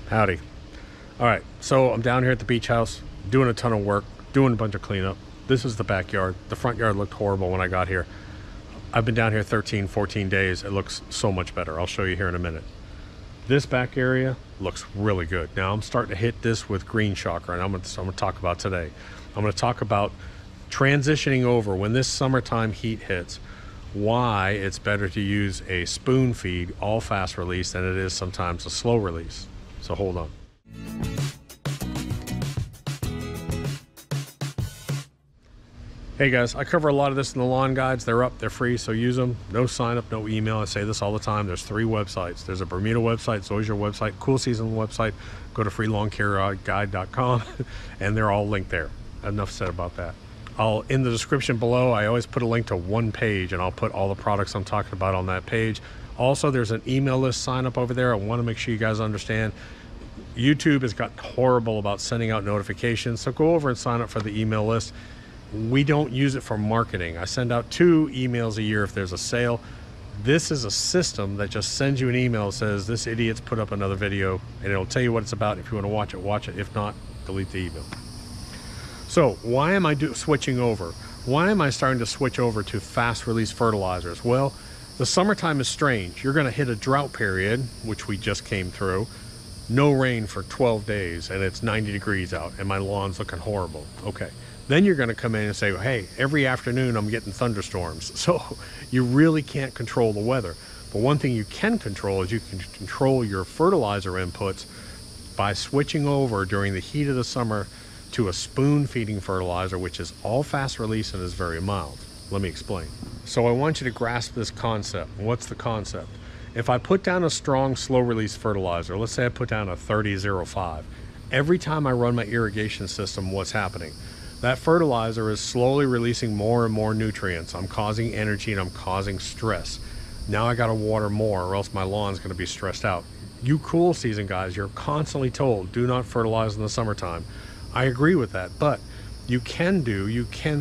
Howdy. All right, so I'm down here at the beach house doing a ton of work, doing a bunch of cleanup. This is the backyard. The front yard looked horrible when I got here. I've been down here 13, 14 days. It looks so much better. I'll show you here in a minute. This back area looks really good. Now I'm starting to hit this with GreenShocker, and I'm gonna talk about today. I'm gonna talk about transitioning over when this summertime heat hits, why it's better to use a spoon feed, all fast release, than it is sometimes a slow release. So hold on. Hey guys, I cover a lot of this in the lawn guides. They're up, they're free, so use them. No sign up, no email. I say this all the time. There's 3 websites. There's a Bermuda website, Zoysia website, Cool Season website. Go to freelawncareguide.com and they're all linked there. Enough said about that. In the description below, I always put a link to one page, and I'll put all the products I'm talking about on that page. Also, there's an email list sign up over there. I want to make sure you guys understand YouTube has gotten horrible about sending out notifications, so go over and sign up for the email list. We don't use it for marketing. I send out 2 emails a year if there's a sale. This is a system that just sends you an email that says this idiot's put up another video, and it'll tell you what it's about. If you want to watch it, watch it. If not, delete the email. So why am I switching over? Why am I starting to switch over to fast release fertilizers? Well, the summertime is strange. You're going to hit a drought period, which we just came through. No rain for 12 days, and it's 90 degrees out, and my lawn's looking horrible. Okay. Then you're going to come in and say, hey, every afternoon I'm getting thunderstorms. So you really can't control the weather. But one thing you can control is you can control your fertilizer inputs by switching over during the heat of the summer to a spoon feeding fertilizer, which is all fast release and is very mild. Let me explain. So I want you to grasp this concept. What's the concept? If I put down a strong slow release fertilizer, let's say I put down a 30-05, every time I run my irrigation system, what's happening? That fertilizer is slowly releasing more and more nutrients. I'm causing energy and I'm causing stress. Now I got to water more or else my lawn's going to be stressed out. You cool season guys, you're constantly told do not fertilize in the summertime. I agree with that, but you can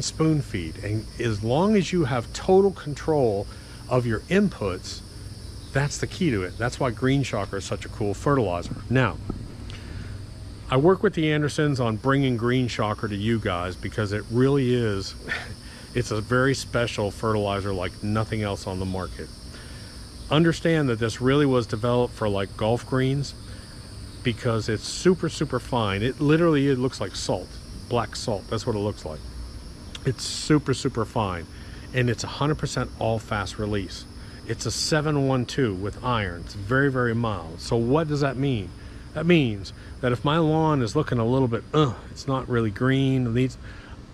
spoon feed, and as long as you have total control of your inputs, that's the key to it. That's why GreenShocker is such a cool fertilizer. Now, I work with the Andersons on bringing GreenShocker to you guys because it really is, it's a very special fertilizer like nothing else on the market. Understand that this really was developed for like golf greens because it's super, super fine. It looks like salt, black salt. That's what it looks like. It's super, super fine. And it's 100% all fast release. It's a 712 with iron. It's very, very mild. So what does that mean? That means that if my lawn is looking a little bit, it's not really green,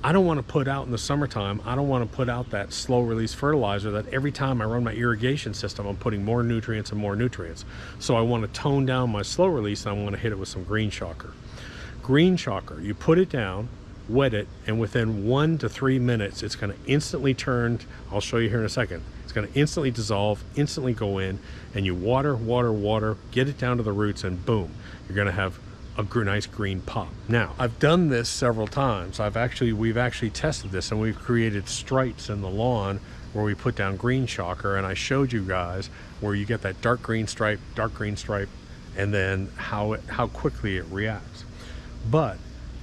I don't want to put out in the summertime, I don't want to put out that slow release fertilizer that every time I run my irrigation system, I'm putting more nutrients and more nutrients. So I want to tone down my slow release, and I want to hit it with some GreenShocker. GreenShocker, you put it down, wet it, and within 1 to 3 minutes, it's going to instantly turn, I'll show you here in a second, it's going to instantly dissolve, instantly go in, and you water, water, water, get it down to the roots, and boom, you're going to have a nice green pop. Now, I've done this several times. We've actually tested this, and we've created stripes in the lawn where we put down GreenShocker, and I showed you guys where you get that dark green stripe, and then how quickly it reacts. But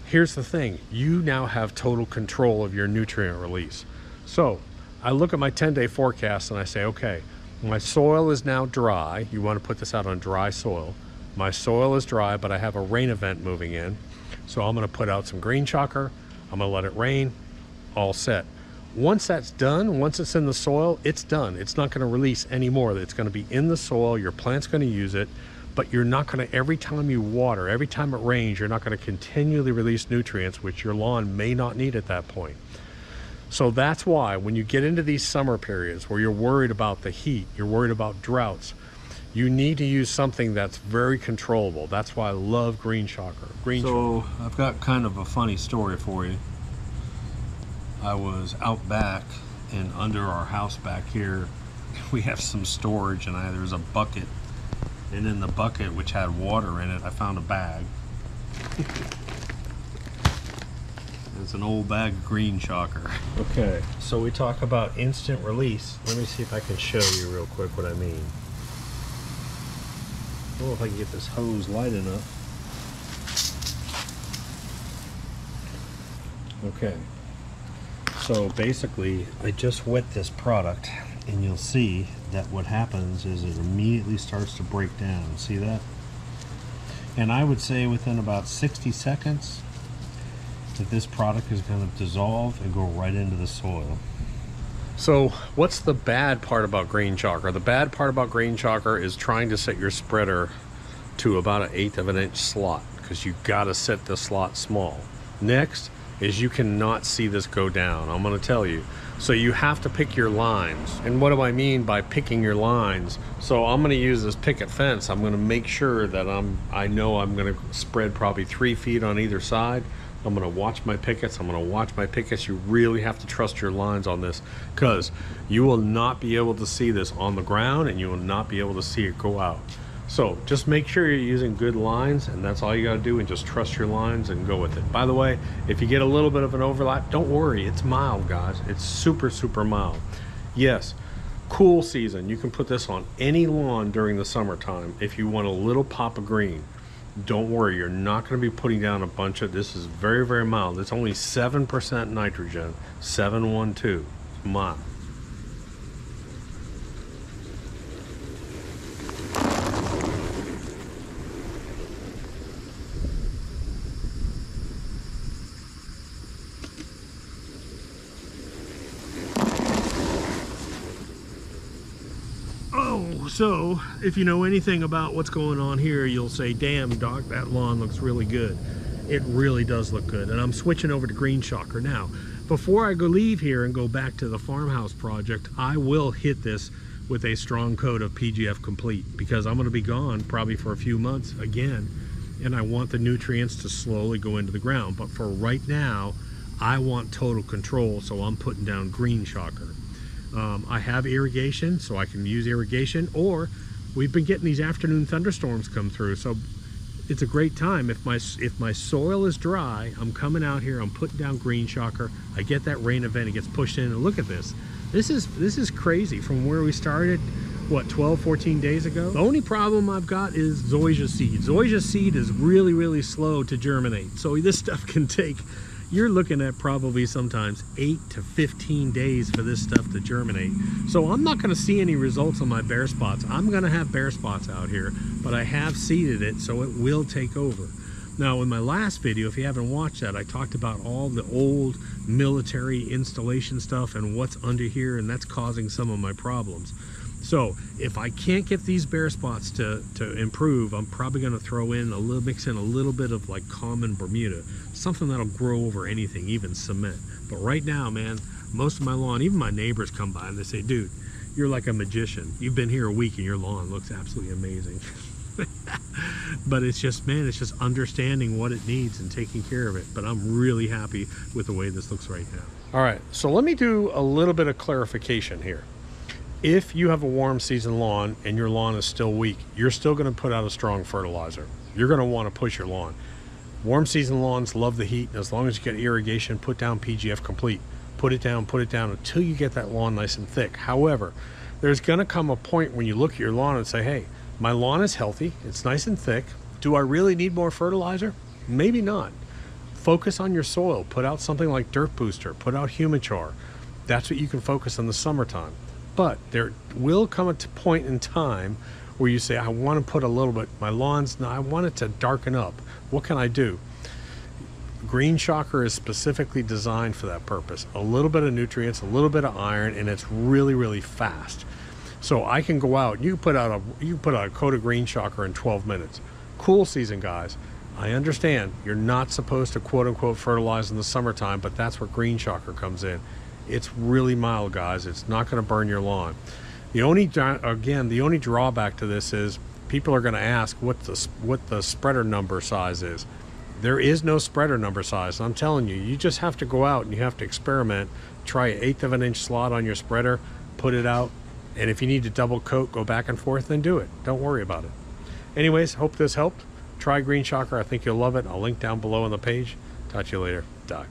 here's the thing, you now have total control of your nutrient release. So I look at my 10-day forecast and I say, okay, my soil is now dry. You want to put this out on dry soil. My soil is dry, but I have a rain event moving in. So I'm going to put out some GreenShocker. I'm going to let it rain, all set. Once that's done, once it's in the soil, it's done. It's not going to release anymore. It's going to be in the soil. Your plant's going to use it, but you're not going to, every time you water, every time it rains, you're not going to continually release nutrients, which your lawn may not need at that point. So that's why when you get into these summer periods where you're worried about the heat, you're worried about droughts, you need to use something that's very controllable. That's why I love GreenShocker. So I've got kind of a funny story for you. I was out back, and under our house back here, we have some storage, and there's a bucket. And in the bucket, which had water in it, I found a bag. It's an old bag of GreenShocker. Okay, so we talk about instant release. Let me see if I can show you real quick what I mean. I don't know if I can get this hose light enough. Okay, so basically I just wet this product, and you'll see that what happens is it immediately starts to break down. See that? And I would say within about 60 seconds that this product is going to dissolve and go right into the soil. So what's the bad part about GreenShocker? The bad part about GreenShocker is trying to set your spreader to about 1/8 of an inch slot, because you got to set the slot small. Next is you cannot see this go down. I'm going to tell you. So you have to pick your lines. And what do I mean by picking your lines? So I'm going to use this picket fence. I'm going to make sure that I know I'm going to spread probably 3 feet on either side. I'm going to watch my pickets. I'm going to watch my pickets. You really have to trust your lines on this, because you will not be able to see this on the ground, and you will not be able to see it go out. So just make sure you're using good lines, and that's all you got to do, and just trust your lines and go with it. By the way, if you get a little bit of an overlap, don't worry. It's mild, guys. It's super, super mild. Yes, cool season. You can put this on any lawn during the summertime if you want a little pop of green. Don't worry, you're not going to be putting down a bunch of, this is very, very mild. It's only 7% nitrogen, 712, mild. So if you know anything about what's going on here, you'll say, damn, Doc, that lawn looks really good. It really does look good. And I'm switching over to GreenShocker now. Before I leave here and go back to the farmhouse project, I will hit this with a strong coat of PGF Complete, because I'm going to be gone probably for a few months again, and I want the nutrients to slowly go into the ground. But for right now, I want total control, so I'm putting down GreenShocker. I have irrigation, so I can use irrigation, or we've been getting these afternoon thunderstorms come through, so it's a great time. If my soil is dry, I'm coming out here, I'm putting down GreenShocker, I get that rain event, it gets pushed in, and look at this. This is crazy from where we started, what, 12, 14 days ago? The only problem I've got is zoysia seed. Zoysia seed is really, really slow to germinate, so this stuff can take, you're looking at probably sometimes 8 to 15 days for this stuff to germinate. So I'm not going to see any results on my bare spots. I'm going to have bare spots out here, but I have seeded it, so it will take over. Now, in my last video, if you haven't watched that, I talked about all the old military installation stuff and what's under here, and that's causing some of my problems. So if I can't get these bare spots to improve, I'm probably going to throw in mix in a little bit of like common Bermuda, something that'll grow over anything, even cement. But right now, man, most of my lawn, even my neighbors come by and they say, dude, you're like a magician. You've been here a week and your lawn looks absolutely amazing. But it's just, man, it's just understanding what it needs and taking care of it. But I'm really happy with the way this looks right now. All right, so let me do a little bit of clarification here. If you have a warm season lawn and your lawn is still weak, you're still going to put out a strong fertilizer. You're going to want to push your lawn. Warm season lawns love the heat, and as long as you get irrigation, put down PGF Complete. Put it down until you get that lawn nice and thick. However, there's going to come a point when you look at your lawn and say, hey, my lawn is healthy, it's nice and thick. Do I really need more fertilizer? Maybe not. Focus on your soil. Put out something like Dirt Booster. Put out Humichar. That's what you can focus on in the summertime. But there will come a point in time where you say, I want to put a little bit, my lawn's not, I want it to darken up. What can I do? GreenShocker is specifically designed for that purpose. A little bit of nutrients, a little bit of iron, and it's really, really fast. So I can go out, you can put out a coat of GreenShocker in 12 minutes. Cool season, guys. I understand you're not supposed to quote unquote fertilize in the summertime, but that's where GreenShocker comes in. It's really mild, guys. It's not going to burn your lawn. The only drawback to this is people are going to ask what the spreader number size is. There is no spreader number size. I'm telling you, you just have to go out and you have to experiment. Try an 1/8 of an inch slot on your spreader, put it out, and if you need to double coat, go back and forth, then do it. Don't worry about it. Anyways, hope this helped. Try GreenShocker. I think you'll love it. I'll link down below on the page. Talk to you later. Doc.